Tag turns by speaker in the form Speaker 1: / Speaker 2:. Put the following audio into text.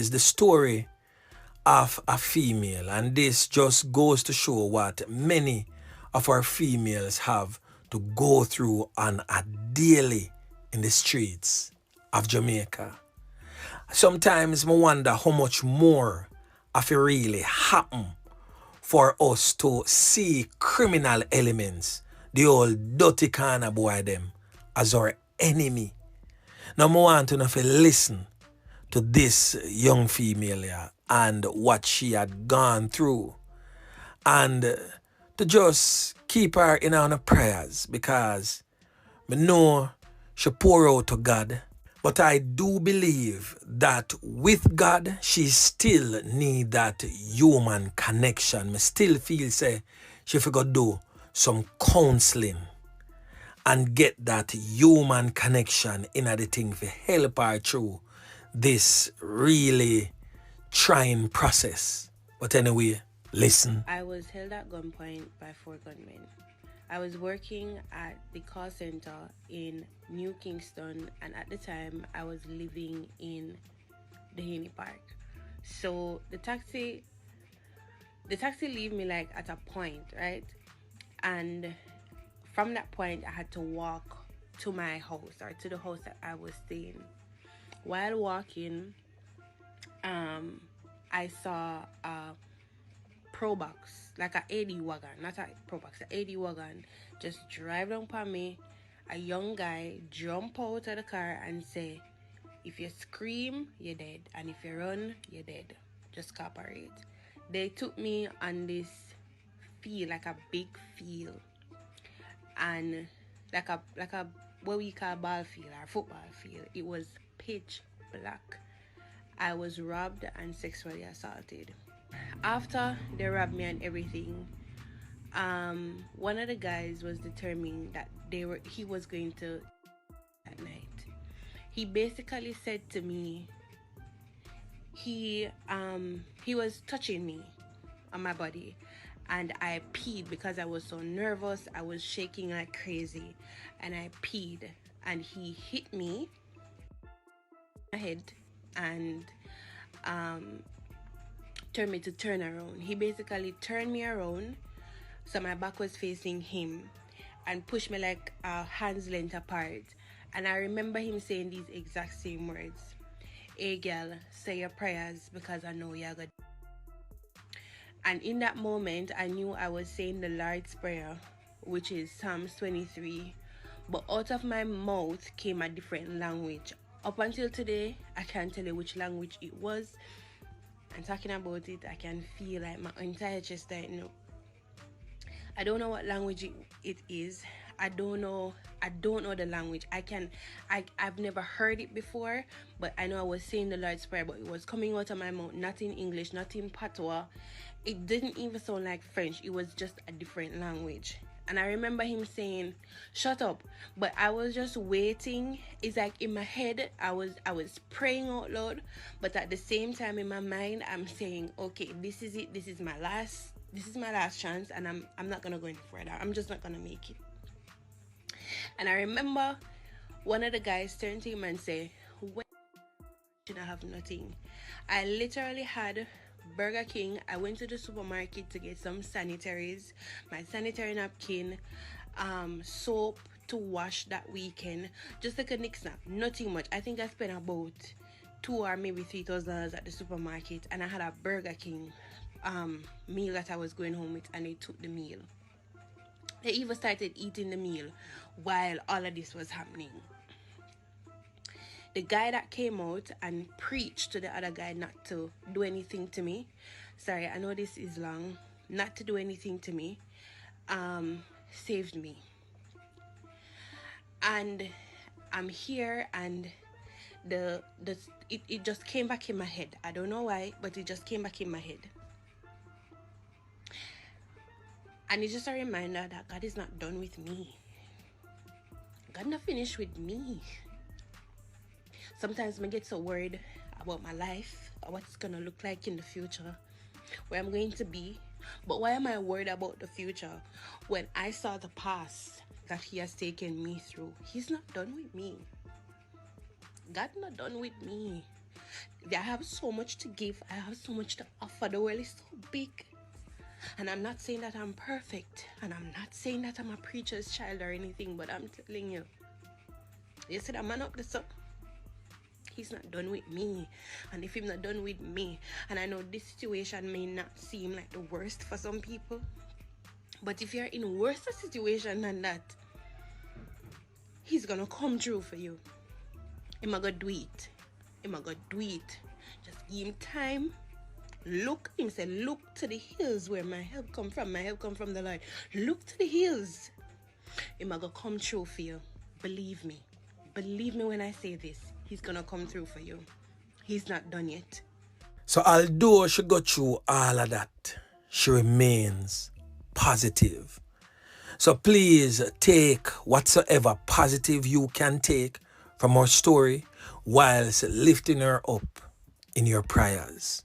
Speaker 1: is the story of a female, and this just goes to show what many of our females have to go through on a daily in the streets of Jamaica. Sometimes I wonder how much more of it really happen for us to see criminal elements, the old dirty kind of boy them, as our enemy. Now I want to know if you listen to this young female here and what she had gone through, and to just keep her in our prayers, because I know she pour out to God, but I do believe that with God she still need that human connection. I still feel say she forgot do some counseling and get that human connection in the thing to help her through this really trying process. But anyway, listen.
Speaker 2: I was held at gunpoint by 4 gunmen. I was working at the call center in New Kingston, and at the time I was living in the Haney Park. So the taxi leave me like at a point, right? And from that point I had to walk to my house, or to the house that I was staying. While walking, I saw a Probox, like a 80 wagon, not a Probox, a 80 wagon, just drive down upon me. A young guy jump out of the car and say, if you scream, you're dead, and if you run, you're dead. Just cooperate. They took me on this field, like a big field, and like a what we call ball field or football field. It was pitch black. I was robbed and sexually assaulted. After they robbed me and everything, one of the guys was determined that he was going to at night. He basically said to me, he was touching me on my body, and I peed because I was so nervous. I was shaking like crazy, and I peed, and he hit me in my head and told me to turn around. He basically turned me around so my back was facing him and pushed me like a hand's length apart. And I remember him saying these exact same words: "Hey girl, say your prayers because I know you're good." And in that moment, I knew I was saying the Lord's Prayer, which is Psalms 23. But out of my mouth came a different language. Up until today, I can't tell you which language it was. And talking about it, I can feel like my entire chest right now. I don't know what language it is. I don't know the language. I've never heard it before, but I know I was saying the Lord's Prayer, but it was coming out of my mouth, not in English, not in patois. It didn't even sound like French. It was just a different language. And I remember him saying, "Shut up." But I was just waiting. It's like in my head, I was praying out loud, but at the same time in my mind, I'm saying, okay, this is it. This is my last chance, and I'm not gonna go any further. I'm just not gonna make it. And I remember one of the guys turned to him and say, "When should I have nothing?" I literally had Burger King. I went to the supermarket to get some sanitaries, my sanitary napkin, soap to wash that weekend, just like a nick snap, nothing much. I think I spent about $2,000 or maybe $3,000 at the supermarket, and I had a Burger King meal that I was going home with, and they took the meal. They even started eating the meal while all of this was happening. The guy that came out and preached to the other guy not to do anything to me, sorry, I know this is long, not to do anything to me, saved me. And I'm here, and it just came back in my head. I don't know why, but it just came back in my head. And it's just a reminder that God is not done with me. God not finished with me. Sometimes I get so worried about my life, what it's going to look like in the future, where I'm going to be. But why am I worried about the future when I saw the past that He has taken me through? He's not done with me. God not done with me. I have so much to give. I have so much to offer. The world is so big. And I'm not saying that I'm perfect. And I'm not saying that I'm a preacher's child or anything. But I'm telling you. You see that man up there, so he's not done with me. And if he's not done with me, and I know this situation may not seem like the worst for some people, but if you're in a worse situation than that, he's gonna come through for you. He's gonna do it. He's gonna do it. Just give him time. Look, him say, look to the hills where my help come from. My help come from the Lord. Look to the hills. He's gonna come through for you. Believe me. Believe me when I say this. He's gonna come through for you. He's not done yet.
Speaker 1: So although she got through all of that, she remains positive. So please take whatsoever positive you can take from her story whilst lifting her up in your prayers.